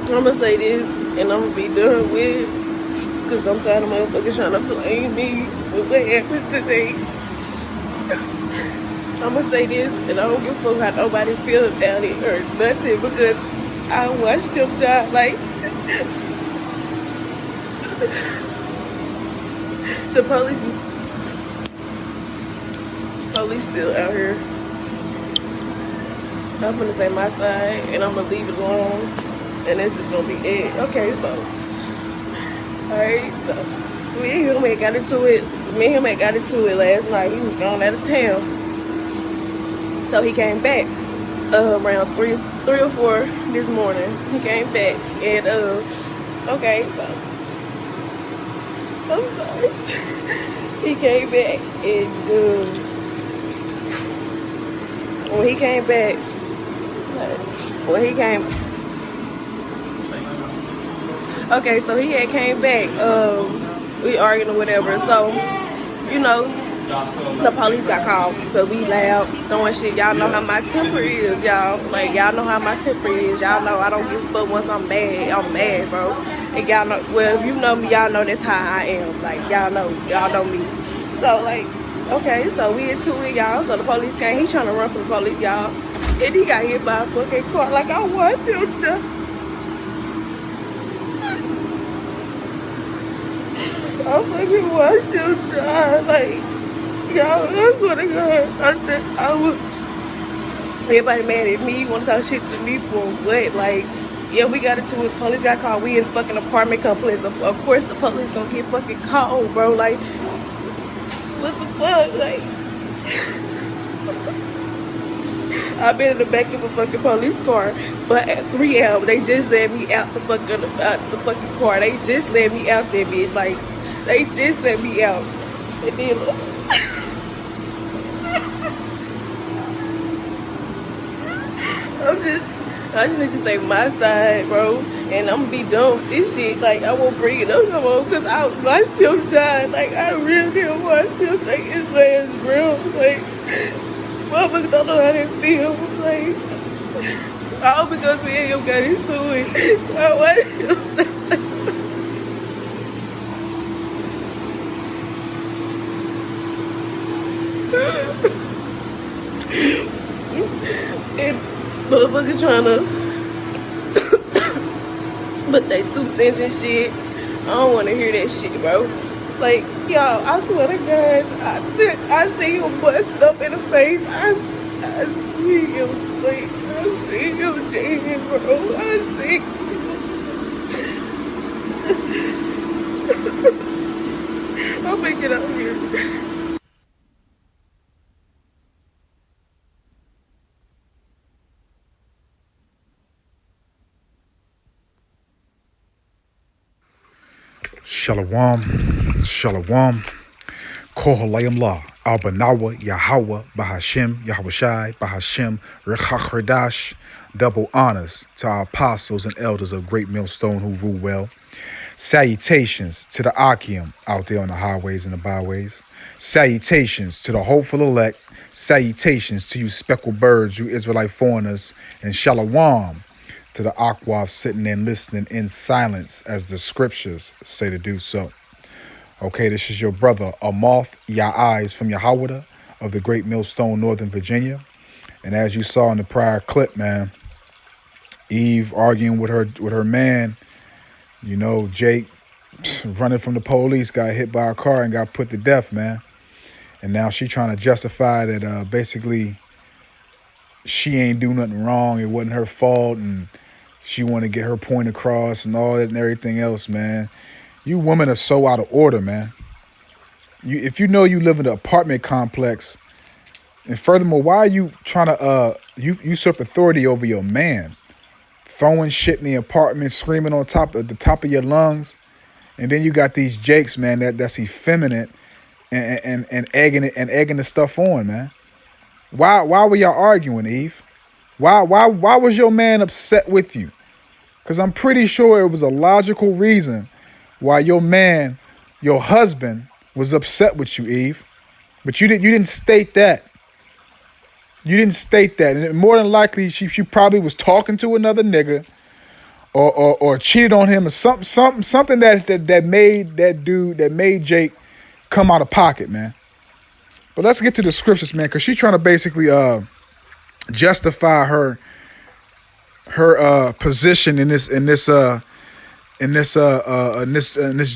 I'm gonna say this, and I'm gonna be done with it. Cause I'm tired of motherfuckers trying to blame me for what happened today. I'm gonna say this, and I don't give a fuck how nobody feels about it or nothing, because I watched them die. Like, the police still out here. I'm gonna say my side, and I'm gonna leave it alone, and that's just gonna be it. Okay, so, alright, so me and him had got into it. Me and him had got into it last night. He was gone out of town, so he came back around 3 or 4 this morning. He came back, and okay, so I'm sorry. He came back, and when he came back, okay, so he had came back, we arguing or whatever, so, you know, the police got called, because we loud, throwing shit. Y'all know how my temper is, y'all. Like, y'all know how my temper is. Y'all know I don't give a fuck once I'm mad, bro. And y'all know, well, if you know me, y'all know that's how I am. Like, y'all know me. So, like, okay, so we into it, y'all. So the police came. He trying to run from the police, y'all. And he got hit by a fucking car. Like, I watched him die. I fucking watched him die. Like, y'all, I swear to God. I was... Everybody mad at me. Want to talk shit to me for what? Like, yeah, we got into it. The police got called. We in fucking apartment complex. Of course, the police gonna get fucking called, bro. Like, what the fuck? Like... I've been in the back of a fucking police car, but at 3 hours, they just let me out the fucking car. They just let me out there, bitch. Like, they just let me out. And then, I just need to say my side, bro. And I'm gonna be done with this shit. Like, I won't bring it up no more, because my still died. Like, I really didn't want to take his last breath. Like, motherfuckers don't know how they feel. Like, all because we ain't gonna get into it. I watched him. And motherfuckers trying to put they 2 cents and shit. I don't want to hear that shit, bro. Like, y'all, I swear to God, I see him bust up in the face. I see him, like, I see him dead, bro. I see him. I'll make it out here. Shalom, Shalom, Kohalayim La, Albanawa, Yahweh, Bahashem, Yahushai, Bahashem, Rechach. Double honors to our apostles and elders of Great Millstone who rule well. Salutations to the Akim out there on the highways and the byways. Salutations to the hopeful elect. Salutations to you speckled birds, you Israelite foreigners. And Shalom to the Aqua sitting and listening in silence as the scriptures say to do so. Okay, this is your brother, Amoth Ya'ez from Yahweh of the Great Millstone, Northern Virginia. And as you saw in the prior clip, man, Eve arguing with her man, you know, Jake running from the police, got hit by a car and got put to death, man. And now she trying to justify that basically she ain't do nothing wrong, it wasn't her fault, and she want to get her point across and all that and everything else, man. You women are so out of order, man. If you know you live in an apartment complex, and furthermore, why are you trying to usurp authority over your man? Throwing shit in the apartment, screaming on top at the top of your lungs, and then you got these Jakes, man, that's effeminate and egging the stuff on, man. Why were y'all arguing, Eve? Why was your man upset with you? Because I'm pretty sure it was a logical reason why your man, your husband, was upset with you, Eve. But you didn't state that. You didn't state that. And more than likely, she probably was talking to another nigga, or cheated on him, or something that made Jake come out of pocket, man. But let's get to the scriptures, man, because she's trying to basically justify her position in this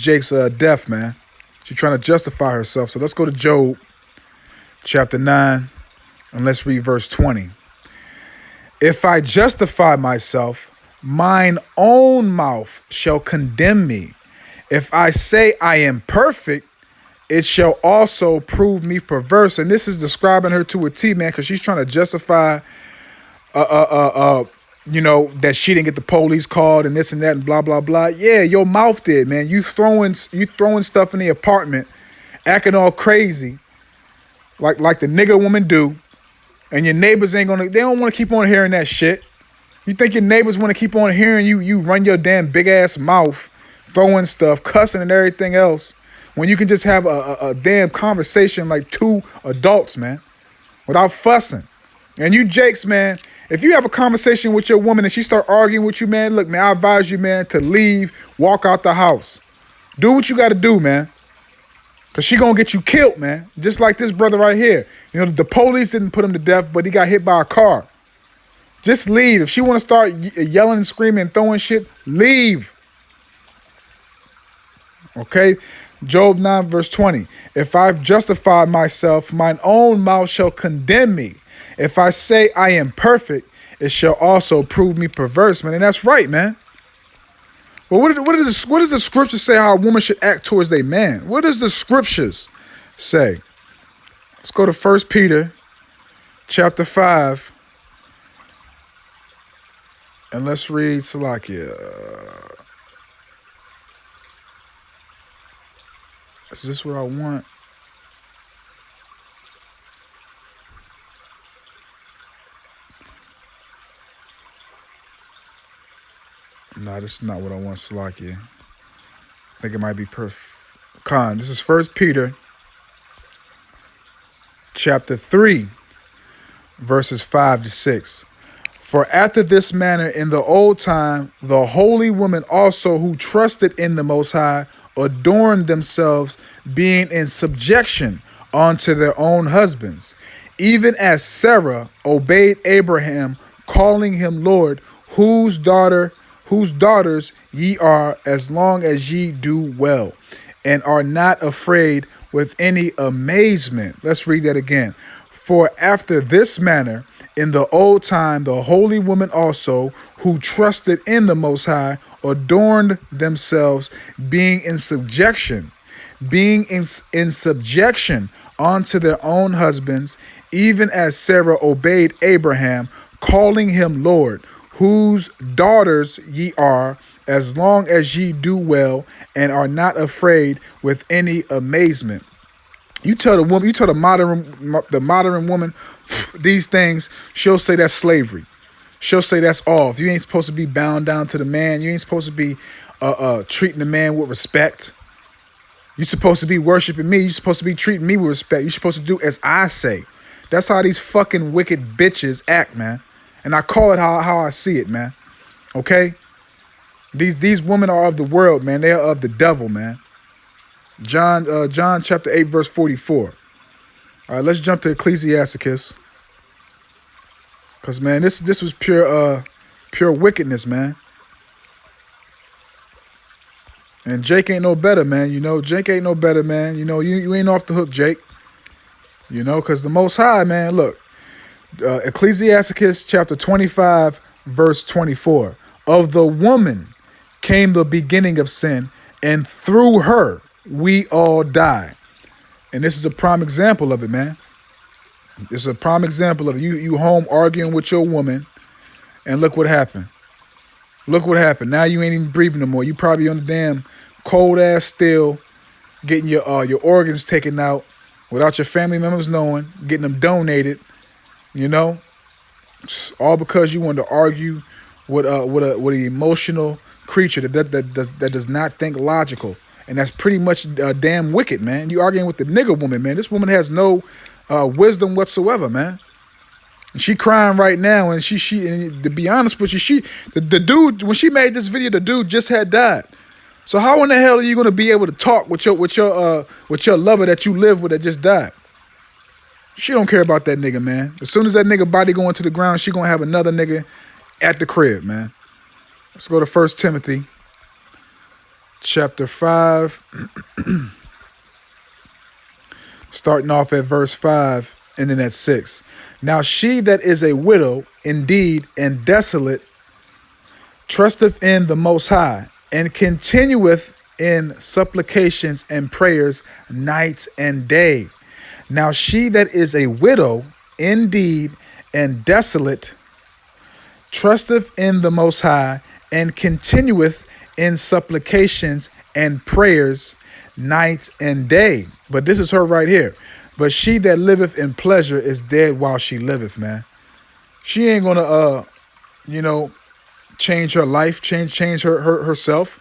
Jake's death, man. She's trying to justify herself. So let's go to Job chapter 9 and let's read verse 20. If I justify myself, mine own mouth shall condemn me. If I say I am perfect, it shall also prove me perverse. And this is describing her to a T, man, because she's trying to justify, that she didn't get the police called and this and that and blah, blah, blah. Yeah, your mouth did, man. You throwing stuff in the apartment, acting all crazy, like the nigga woman do. And your neighbors they don't want to keep on hearing that shit. You think your neighbors want to keep on hearing you run your damn big ass mouth, throwing stuff, cussing and everything else, when you can just have a damn conversation like two adults, man, without fussing. And you Jakes, man, if you have a conversation with your woman and she start arguing with you, man, look, man, I advise you, man, to leave, walk out the house. Do what you got to do, man. Because she going to get you killed, man. Just like this brother right here. The police didn't put him to death, but he got hit by a car. Just leave. If she want to start yelling and screaming and throwing shit, leave. Okay? Job 9 verse 20. If I've justified myself, mine own mouth shall condemn me. If I say I am perfect, it shall also prove me perverse, man. And that's right, man. Well, what does the scripture say how a woman should act towards their man? What does the scriptures say? Let's go to 1 Peter chapter 5. And let's read Salakia. Is this what I want? No, this is not what I want, Salakia. I think it might be perfect. This is 1 Peter chapter 3, verses 5 to 6. For after this manner in the old time, the holy women also who trusted in the Most High adorned themselves, being in subjection unto their own husbands, even as Sarah obeyed Abraham, calling him Lord, whose daughters ye are, as long as ye do well, and are not afraid with any amazement. Let's read that again. For after this manner, in the old time, the holy women also, who trusted in the Most High, adorned themselves, being in subjection unto their own husbands, even as Sarah obeyed Abraham, calling him Lord, whose daughters ye are, as long as ye do well, and are not afraid with any amazement. You tell the modern woman these things, she'll say that's slavery. She'll say that's off. You ain't supposed to be bound down to the man. You ain't supposed to be treating the man with respect. You're supposed to be worshiping me. You're supposed to be treating me with respect. You're supposed to do as I say. That's how these fucking wicked bitches act, man. And I call it how I see it, man. Okay? These women are of the world, man. They are of the devil, man. John chapter 8, verse 44. All right, let's jump to Ecclesiasticus. Because, man, this was pure wickedness, man. And Jake ain't no better, man. Jake ain't no better, man. You ain't off the hook, Jake. Because the Most High, man, look. Ecclesiasticus chapter 25, verse 24. Of the woman came the beginning of sin, and through her we all die. And this is a prime example of it, man. This is a prime example of it. You home arguing with your woman, and look what happened. Look what happened. Now you ain't even breathing no more. You probably on the damn cold ass still, getting your organs taken out without your family members knowing, getting them donated. All because you wanted to argue with an emotional creature that does not think logical. And that's pretty much damn wicked, man. You arguing with the nigger woman, man. This woman has no wisdom whatsoever, man. She crying right now, and and to be honest with you, the dude, when she made this video, the dude just had died. So how in the hell are you gonna be able to talk with your lover that you live with that just died? She don't care about that nigga, man. As soon as that nigga body going to the ground, she gonna have another nigga at the crib, man. Let's go to 1 Timothy chapter 5. Starting off at verse 5 and then at 6. Now she that is a widow indeed and desolate trusteth in the Most High, and continueth in supplications and prayers night and day. Now she that is a widow indeed and desolate trusteth in the Most High, and continueth in supplications and prayers night and day. But this is her right here. But she that liveth in pleasure is dead while she liveth, man. She ain't gonna change her life, change herself.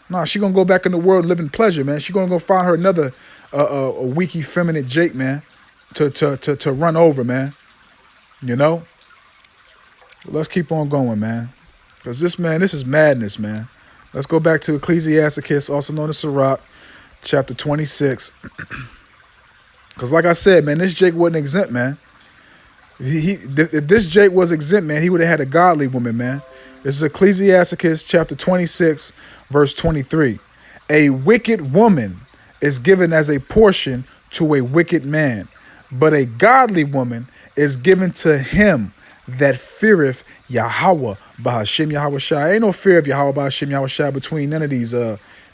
Nah, she gonna go back in the world and live in pleasure, man. She gonna go find her another a weak, effeminate Jake, man, to run over, man. You know? Let's keep on going, man. Because this is madness, man. Let's go back to Ecclesiasticus, also known as Sirach, chapter 26. Because like I said, man, this Jake wasn't exempt, man. If this Jake was exempt, man, he would have had a godly woman, man. This is Ecclesiasticus chapter 26, verse 23. A wicked woman is given as a portion to a wicked man, but a godly woman is given to him that feareth Yahweh Bahashim Yahweh Shai. Ain't no fear of Yahweh Bahashim Yahweh Shai between none of these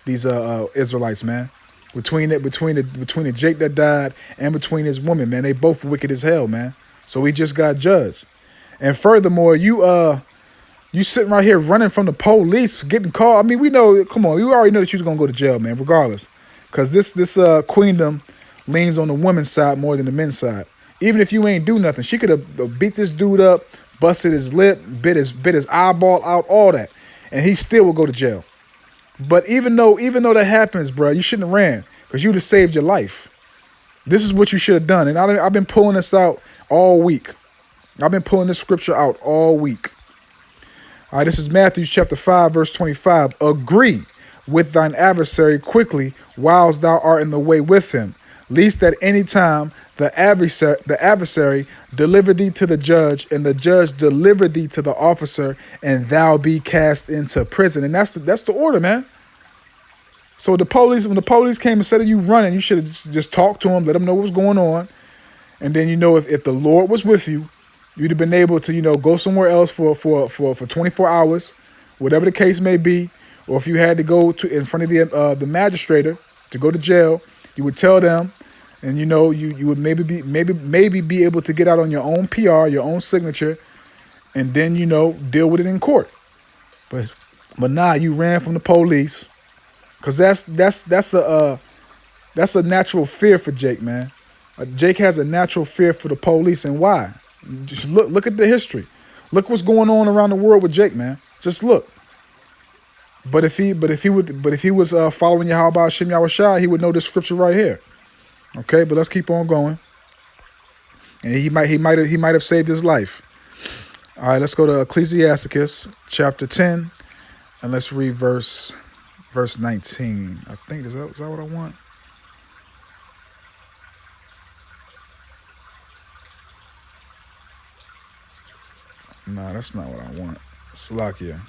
Israelites, man. Between the Jake that died and between his woman, man, they both wicked as hell, man. So he just got judged. And furthermore, you sitting right here running from the police, getting called. I mean, we know. Come on, we already know that you was gonna go to jail, man. Regardless, because this queendom leans on the women's side more than the men's side. Even if you ain't do nothing, she could have beat this dude up, busted his lip, bit his eyeball out, all that, and he still will go to jail. But even though that happens, bro, you shouldn't have ran, because you'd have saved your life. This is what you should have done. And I've been pulling this out all week. I've been pulling this scripture out all week. All right, this is Matthew chapter 5, verse 25. Agree with thine adversary quickly whilst thou art in the way with him, lest at any time the adversary deliver thee to the judge, and the judge deliver thee to the officer, and thou be cast into prison. And that's the order, man. So when the police came, instead of you running, you should have just talked to them, let them know what was going on. And then, if the Lord was with you, you'd have been able to, go somewhere else for 24 hours, whatever the case may be. Or if you had to go to in front of the magistrator to go to jail, you would tell them, and you would maybe be able to get out on your own PR, your own signature, and then deal with it in court. But nah, you ran from the police, because that's a natural fear for Jake, man. Jake has a natural fear for the police, and why? Just look at the history. Look what's going on around the world with Jake, man. Just look. But if he was following Yahweh Shem Yahweh Shai, he would know this scripture right here. Okay, but let's keep on going. And he might have saved his life. All right, let's go to Ecclesiasticus chapter 10, and let's read verse 19. I think is that what I want? No, that's not what I want. Salakia.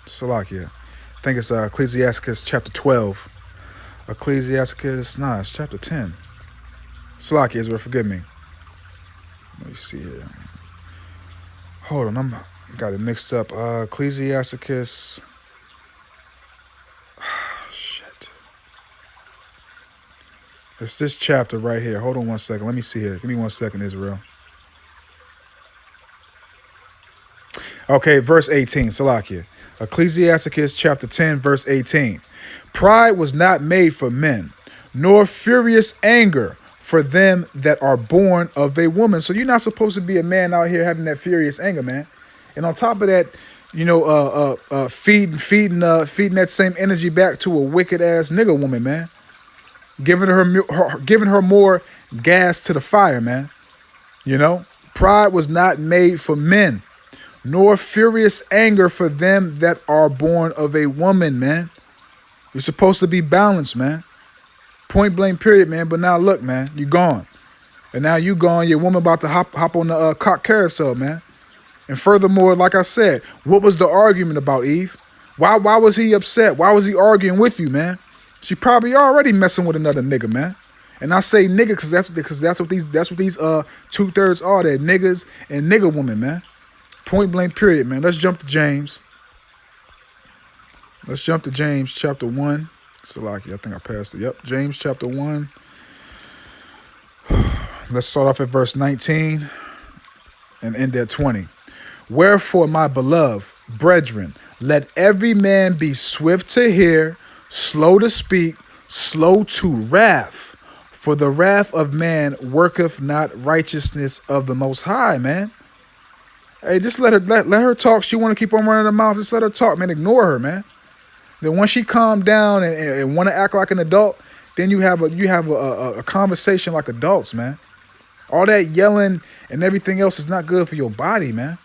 Salakia. I think it's Ecclesiasticus chapter 12. It's chapter 10. Salakia, Israel, forgive me. Let me see here. Hold on, got it mixed up. Ecclesiasticus. Shit. It's this chapter right here. Hold on one second. Let me see here. Give me 1 second, Israel. Okay, verse 18, Salakia. Ecclesiasticus chapter 10, verse 18. Pride was not made for men, nor furious anger for them that are born of a woman. So you're not supposed to be a man out here having that furious anger, man. And on top of that, feeding that same energy back to a wicked ass nigga woman, man. Giving her more gas to the fire, man. Pride was not made for men, nor furious anger for them that are born of a woman, man. You're supposed to be balanced, man. Point blank, period, man. But now look, man, you gone. And now you gone, your woman about to hop on the cock carousel, man. And furthermore, like I said, what was the argument about, Eve? Why was he upset? Why was he arguing with you, man? She probably already messing with another nigga, man. And I say nigga because that's what these 2/3 are. They're niggas and nigga women, man. Point blank, period, man. Let's jump to James. Chapter 1. Salaki, I think I passed it. Yep, James chapter 1. Let's start off at verse 19 and end at 20. Wherefore, my beloved brethren, let every man be swift to hear, slow to speak, slow to wrath. For the wrath of man worketh not righteousness of the Most High, man. Hey, just let her talk. She want to keep on running her mouth. Just let her talk, man. Ignore her, man. Then once she calm down and want to act like an adult, then you have a conversation like adults, man. All that yelling and everything else is not good for your body, man.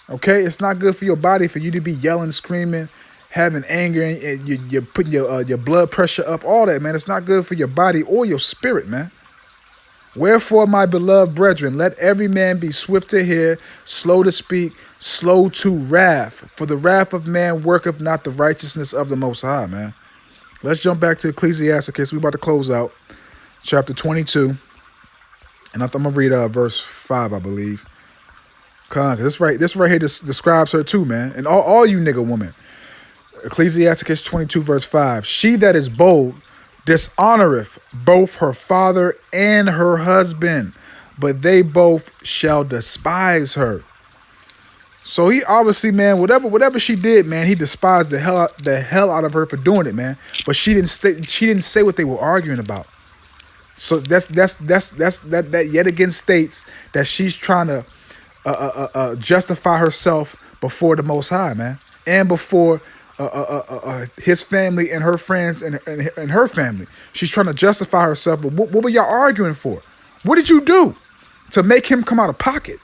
Okay, it's not good for your body for you to be yelling, screaming, having anger, and you're putting your blood pressure up. All that, man. It's not good for your body or your spirit, man. Wherefore, my beloved brethren, let every man be swift to hear, slow to speak, slow to wrath. For the wrath of man worketh not the righteousness of the Most High, man. Let's jump back to Ecclesiasticus. We're about to close out chapter 22. And I'm going to read verse 5, I believe. Cause this right here describes her too, man. And all you nigga women. Ecclesiasticus 22, verse 5. She that is bold dishonoreth both her father and her husband, but they both shall despise her. So he obviously, man, whatever she did, man, he despised the hell out of her for doing it, man. But she didn't say what they were arguing about. So that yet again states that she's trying to justify herself before the Most High, man, and before his family and her friends and her family. She's trying to justify herself. But what were y'all arguing for? What did you do to make him come out of pocket?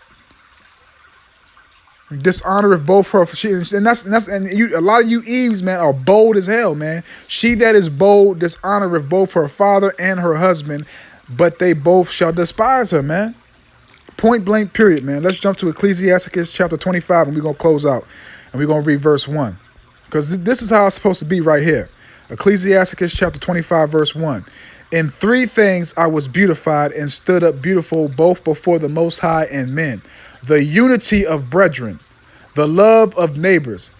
Dishonor of both her, a lot of you Eves, man, are bold as hell, man. She that is bold dishonor of both her father and her husband, but they both shall despise her, man. Point blank, period, man. Let's jump to Ecclesiasticus chapter 25, and we're going to close out. And we're going to read verse 1. Because this is how it's supposed to be right here. Ecclesiasticus chapter 25, verse 1. In 3 things I was beautified and stood up beautiful both before the Most High and men. The unity of brethren, the love of neighbors,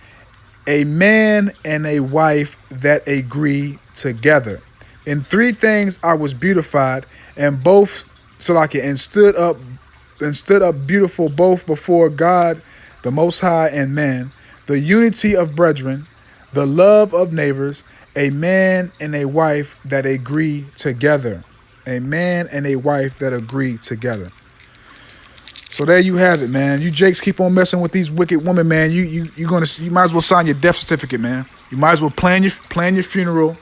a man and a wife that agree together. In 3 things I was beautified and stood up beautiful both before God, the Most High, and man. The unity of brethren, the love of neighbors, a man and a wife that agree together. A man and a wife that agree together. So there you have it, man. You Jakes keep on messing with these wicked women, man. You might as well sign your death certificate, man. You might as well plan your funeral,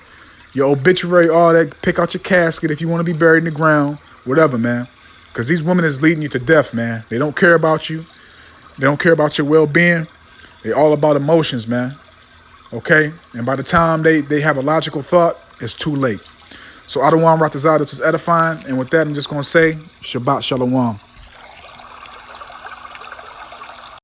your obituary, all that. Pick out your casket if you want to be buried in the ground, whatever, man. Because these women is leading you to death, man. They don't care about you. They don't care about your well-being. They're all about emotions, man. Okay? And by the time they have a logical thought, it's too late. So Adawan Ratazah, this is edifying. And with that, I'm just going to say, Shabbat Shalom.